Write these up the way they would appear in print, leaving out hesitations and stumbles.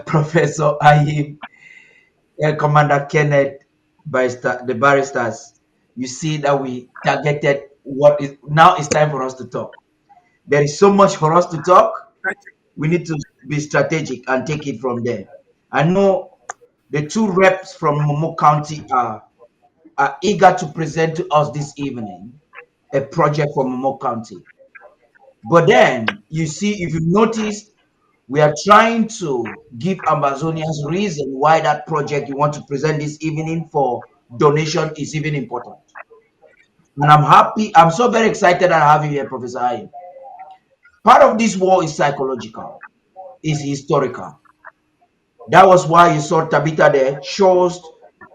Professor Ayim, Commander Kenneth, the barristers. You see that we targeted what is now. It's time for us to talk. There is so much for us to talk. Thank We need to be strategic and take it from there. I know the two reps from Momo County are eager to present to us this evening a project for Momo County. But then you see, if you notice, we are trying to give Ambazonians reason why that project you want to present this evening for donation is even important. And I'm happy, I'm so very excited that I have you here, Professor Ayin. Part of this war is psychological, is historical. That was why you saw Tabitha there chose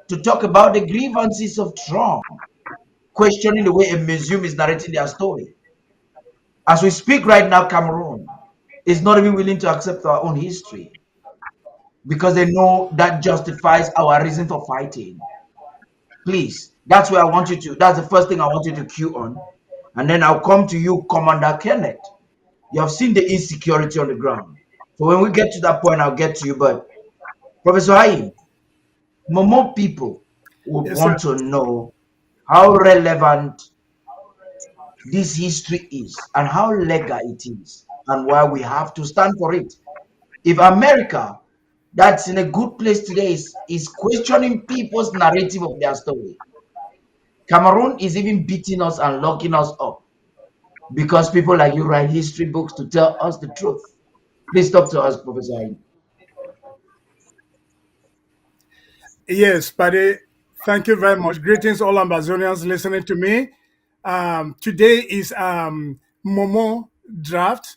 to talk about the grievances of Trump, questioning the way a museum is narrating their story. As we speak right now, Cameroon is not even willing to accept our own history because they know that justifies our reason for fighting. Please, that's where I want you to, that's the first thing I want you to cue on. And then I'll come to you, Commander Kenneth. You have seen the insecurity on the ground. So when we get to that point, I'll get to you. But Professor Hayim, more people would Yes, sir. want to know how relevant this history is and how legal it is and why we have to stand for it. If America, that's in a good place today, is questioning people's narrative of their story, Cameroon is even beating us and locking us up because people like you write history books to tell us the truth. Please talk to us, Professor Ayin. Yes, buddy. Thank you very much. Greetings, all Ambazonians listening to me. Today is Momo draft,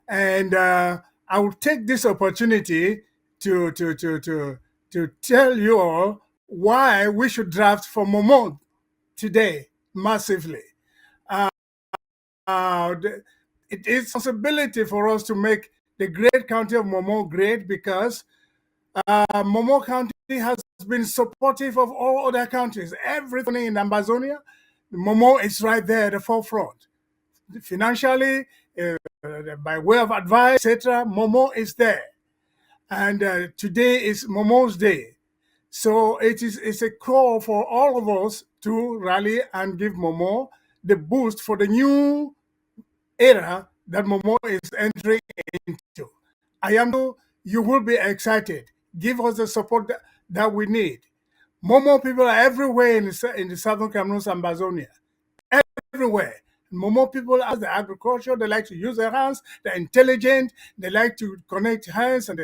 and I will take this opportunity to tell you all why we should draft for Momo today massively. It is a responsibility for us to make the great county of Momo great because Momo County has been supportive of all other countries. Everything in Ambazonia, Momo is right there at the forefront. Financially, by way of advice, etc., Momo is there. And today is Momo's day. So it's a call for all of us to rally and give Momo the boost for the new era that Momo is entering into. I am sure you will be excited. Give us the support that we need. Momo people are everywhere in the southern Cameroon, Ambazonia, everywhere. Momo people as the agriculture, they like to use their hands, they're intelligent, they like to connect hands and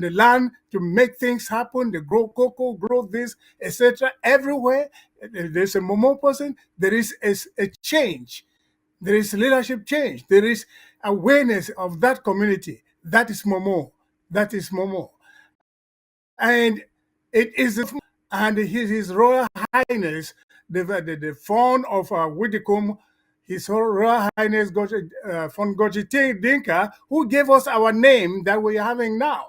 the land to make things happen. They grow cocoa, grow this, etc. Everywhere there's a Momo person, there is a change. There is leadership change. There is awareness of that community. That is Momo. That is Momo. And it is, and his Royal Highness, the fount of Widdicombe, His Royal Highness von Gojite Dinka, who gave us our name that we're having now.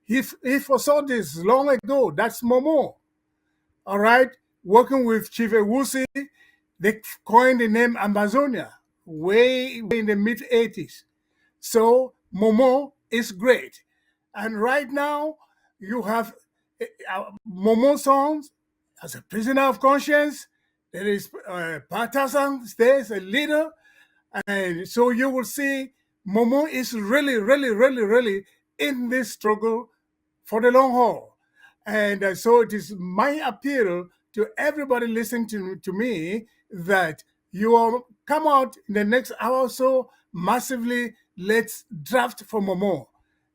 He foresaw this long ago. That's Momo. All right. Working with Chief Ewusi, they coined the name Ambazonia way in the mid 80s. So Momo is great. And right now, you have Momo songs as a prisoner of conscience. There is Patasan stays a leader. And so you will see Momo is really, really, really, really in this struggle for the long haul. And so it is my appeal to everybody listening to me that you all come out in the next hour or so massively. Let's draft for Momo.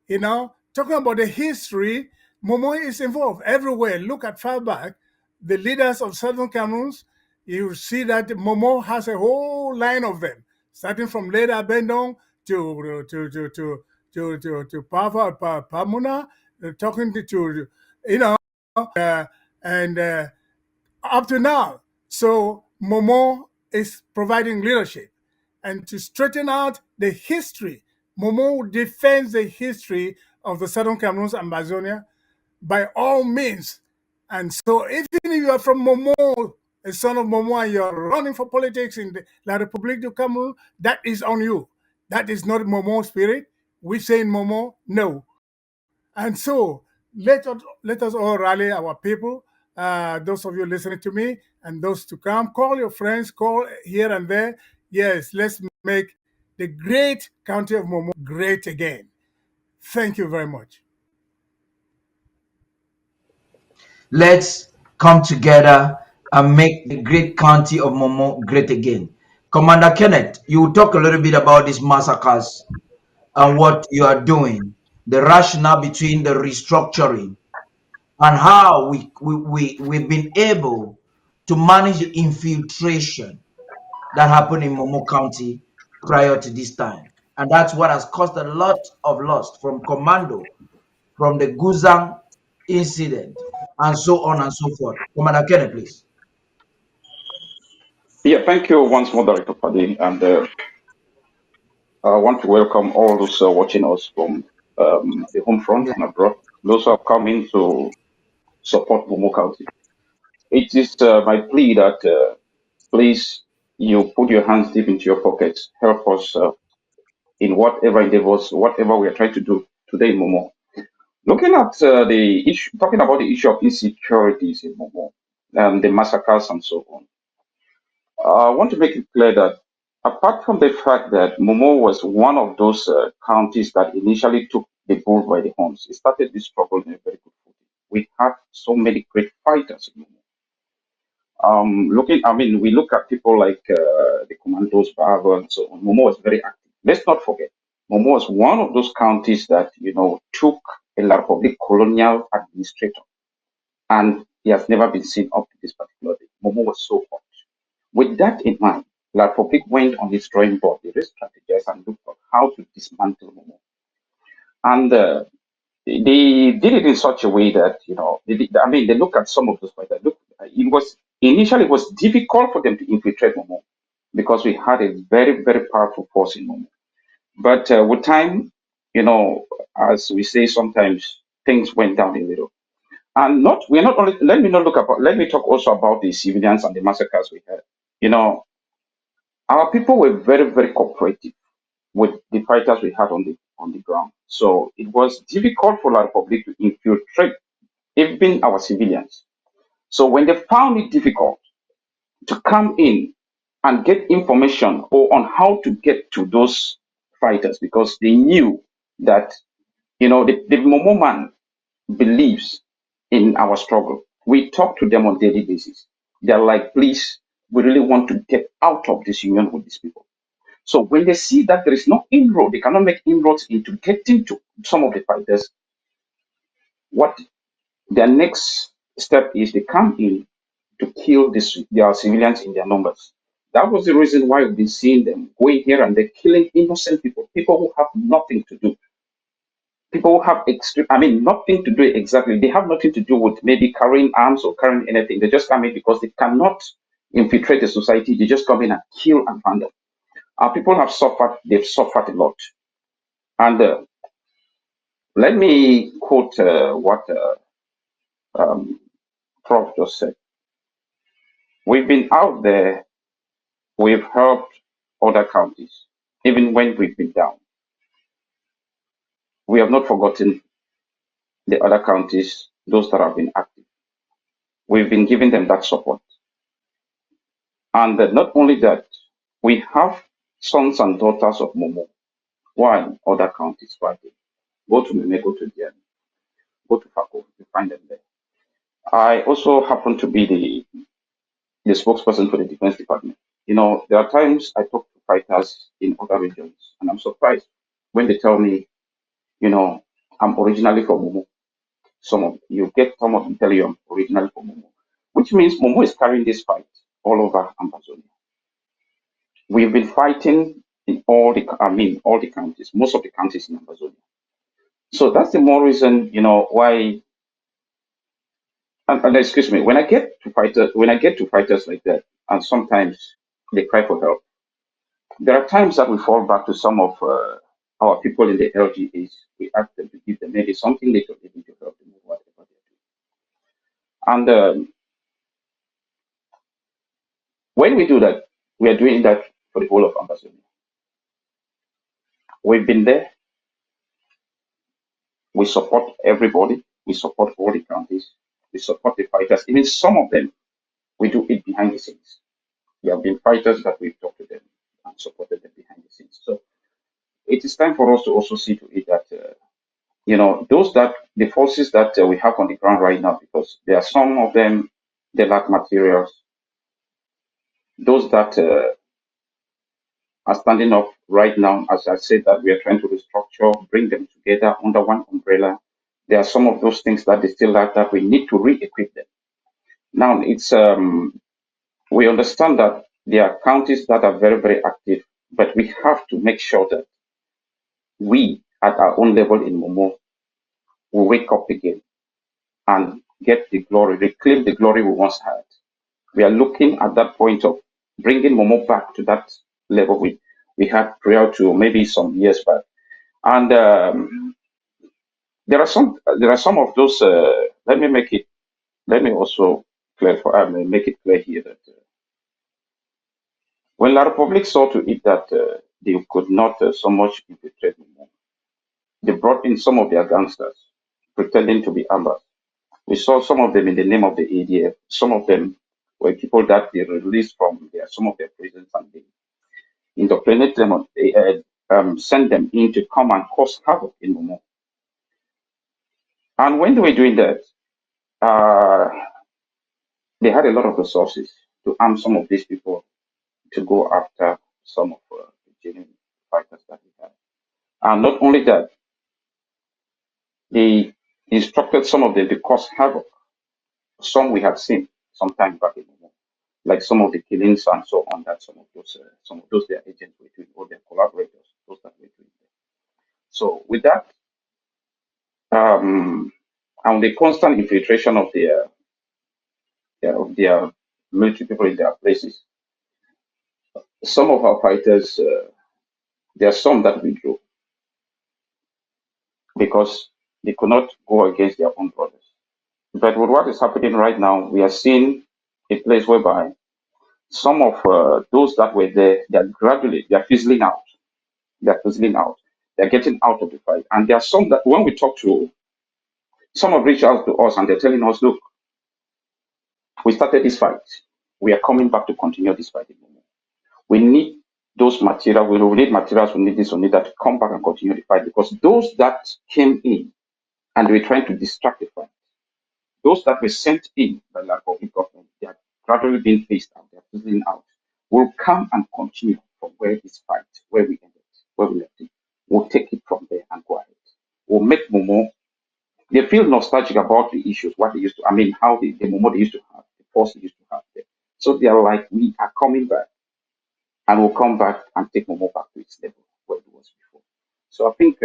You know, talking about the history, Momo is involved everywhere. Look at far back, the leaders of Southern Cameroons, you see that Momo has a whole line of them, starting from Leda Bendong to Pamuna, talking to you know, and up to now. So Momo is providing leadership. And to straighten out the history, Momo defends the history of the Southern Cameroons and Amazonia by all means. And so even if you are from Momo, a son of Momo, and you're running for politics in the La République du Cameroon, that is on you. That is not Momo spirit. We say in Momo, no. And so let us all rally our people, those of you listening to me and those to come. Call your friends, call here and there. Yes, let's make the great county of Momo great again. Thank you very much. Let's come together and make the great county of Momo great again. Commander Kenneth, you will talk a little bit about these massacres and what you are doing, the rationale between the restructuring and how we've been able to manage the infiltration that happened in Momo County prior to this time. And that's what has caused a lot of loss from Commando, from the Guzang incident, and so on and so forth. Commander Kenneth, please. Yeah, thank you once more, Director Padi, and I want to welcome all those watching us from the home front Yeah. and abroad. Those who have come in to support Momo County. It is my plea that please you put your hands deep into your pockets, help us in whatever endeavors, whatever we are trying to do today in Momo. Looking at the issue, talking about the issue of insecurities in Momo, the massacres and so on. I want to make it clear that apart from the fact that Momo was one of those counties that initially took the bull by the horns, it started this struggle in a very good footing. We had so many great fighters in Momo. We look at people like the Commandos, Bravo, and so on. Momo was very active. Let's not forget, Momo was one of those counties that, took a La Republic colonial administrator, and he has never been seen up to this particular day. Momo was so hot. With that in mind, La Republic went on its drawing board, they re-strategized and looked at how to dismantle Momo. And they did it in such a way that, they look at some of those fighters. Look, it was difficult for them to infiltrate Momo because we had a very, very powerful force in Momo. But with time, as we say sometimes, things went down a little. And we're not only, let me talk also about the civilians and the massacres we had. You know, our people were very, very cooperative with the fighters we had on the ground. So it was difficult for La Republic to infiltrate even our civilians. So when they found it difficult to come in and get information or on how to get to those fighters, because they knew that the Momo man believes in our struggle. We talk to them on daily basis. They're like, please, we really want to get out of this union with these people. So when they see that there is no inroad, they cannot make inroads into getting to some of the fighters, what their next step is they come in to kill their civilians in their numbers. That was the reason why we've been seeing them going here and they're killing innocent people, people who have nothing to do. People who have nothing to do exactly. They have nothing to do with maybe carrying arms or carrying anything. They just come in because they cannot infiltrate the society. They just come in and kill and handle. Our people have suffered, they've suffered a lot. And let me quote what um, Prof just said. We've been out there, we've helped other counties, even when we've been down. We have not forgotten the other counties, those that have been active. We've been giving them that support. And not only that, we have sons and daughters of Momo who are in other counties fighting. Go to Meme, go to Diani, go to Fako, you find them there. I also happen to be the spokesperson for the Defense Department. There are times I talk to fighters in other regions, and I'm surprised when they tell me, I'm originally from Momo. Some of them tell you I'm originally from Momo, which means Momo is carrying this fight all over Ambazonia. We've been fighting in all the counties, most of the counties in Ambazonia. So that's the more reason, why. And excuse me, when I get to fighters like that, and sometimes they cry for help. There are times that we fall back to some of our people in the LGAs. We ask them to give them maybe something little they need to help them with whatever they're doing. And when we do that, we are doing that for the whole of Ambazonia. We've been there. We support everybody. We support all the counties. We support the fighters. Even some of them, we do it behind the scenes. There have been fighters that we've talked to them and supported them behind the scenes. So it is time for us to also see to it that the forces that we have on the ground right now, because there are some of them, they lack materials. Those that are standing up right now, as I said, that we are trying to restructure, bring them together under one umbrella. There are some of those things that they still lack that we need to re-equip them. Now it's we understand that there are counties that are very, very active, but we have to make sure that we at our own level in Momo will wake up again and get the glory, reclaim the glory we once had. We are looking at that point of bringing Momo back to that level we had prior to maybe some years back. And there are some of those. Let me also clarify. Make it clear here that when La Republic saw to it that they could not so much infiltrate Momo, they brought in some of their gangsters pretending to be Amba. We saw some of them in the name of the ADF. Some of them were people that they released from some of their prisons and they indoctrinate them, or they send them in to come and cause havoc in Momo. And when they were doing that, uh, they had a lot of resources to arm some of these people to go after some of the genuine fighters that we had. And not only that, they instructed some of them to cause havoc. Some we have seen sometime back in Momo, like some of the killings and so on. That some of those their agents were doing, or their collaborators, those that were doing. So with that, and the constant infiltration of their military people in their places, some of our fighters, there are some that withdrew because they could not go against their own brothers. But with what is happening right now, we are seeing a place whereby some of those that were there, they are fizzling out. They're fizzling out. They're getting out of the fight. And there are some that when we talk to, some have reached out to us and they're telling us, look, we started this fight. We are coming back to continue this fight. We need those materials. We will need materials. We need this. We need that to come back and continue the fight, because those that came in and were trying to distract the fight, those that were sent in by the Republic government, they are gradually being phased out. They are fizzling out. Will come and continue from where this fight, where we ended, where we left it. We'll take it from there and go ahead. We'll make Momo. They feel nostalgic about the issues, what they used to, how the Momo they used to have, the force they used to have there. So they are like, we are coming back, and we'll come back and take Momo back to its level where it was before. So I think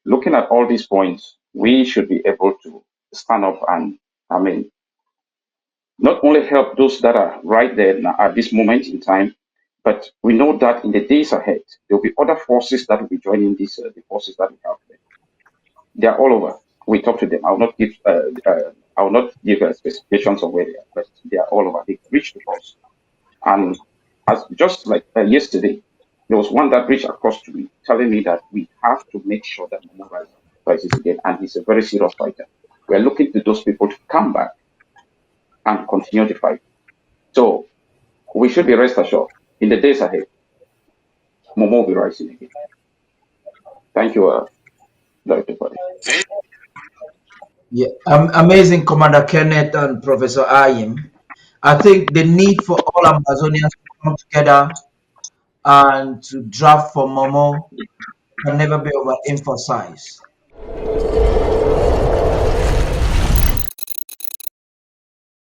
looking at all these points, we should be able to stand up and, not only help those that are right there now at this moment in time, but we know that in the days ahead, there will be other forces that will be joining the forces that we have there. They are all over. We talk to them. I will not give specifications of where they are, but they are all over. They reach to us, and as just like yesterday, there was one that reached across to me, telling me that we have to make sure that Momo rises again, and he's a very serious fighter. We are looking to those people to come back and continue the fight. So we should be rest assured in the days ahead, Momo will be rising again. Thank you, Dr. Fadi. Yeah, amazing, Commander Kenneth and Professor Ayim. I think the need for all Ambazonians to come together and to draft for Momo can never be overemphasized.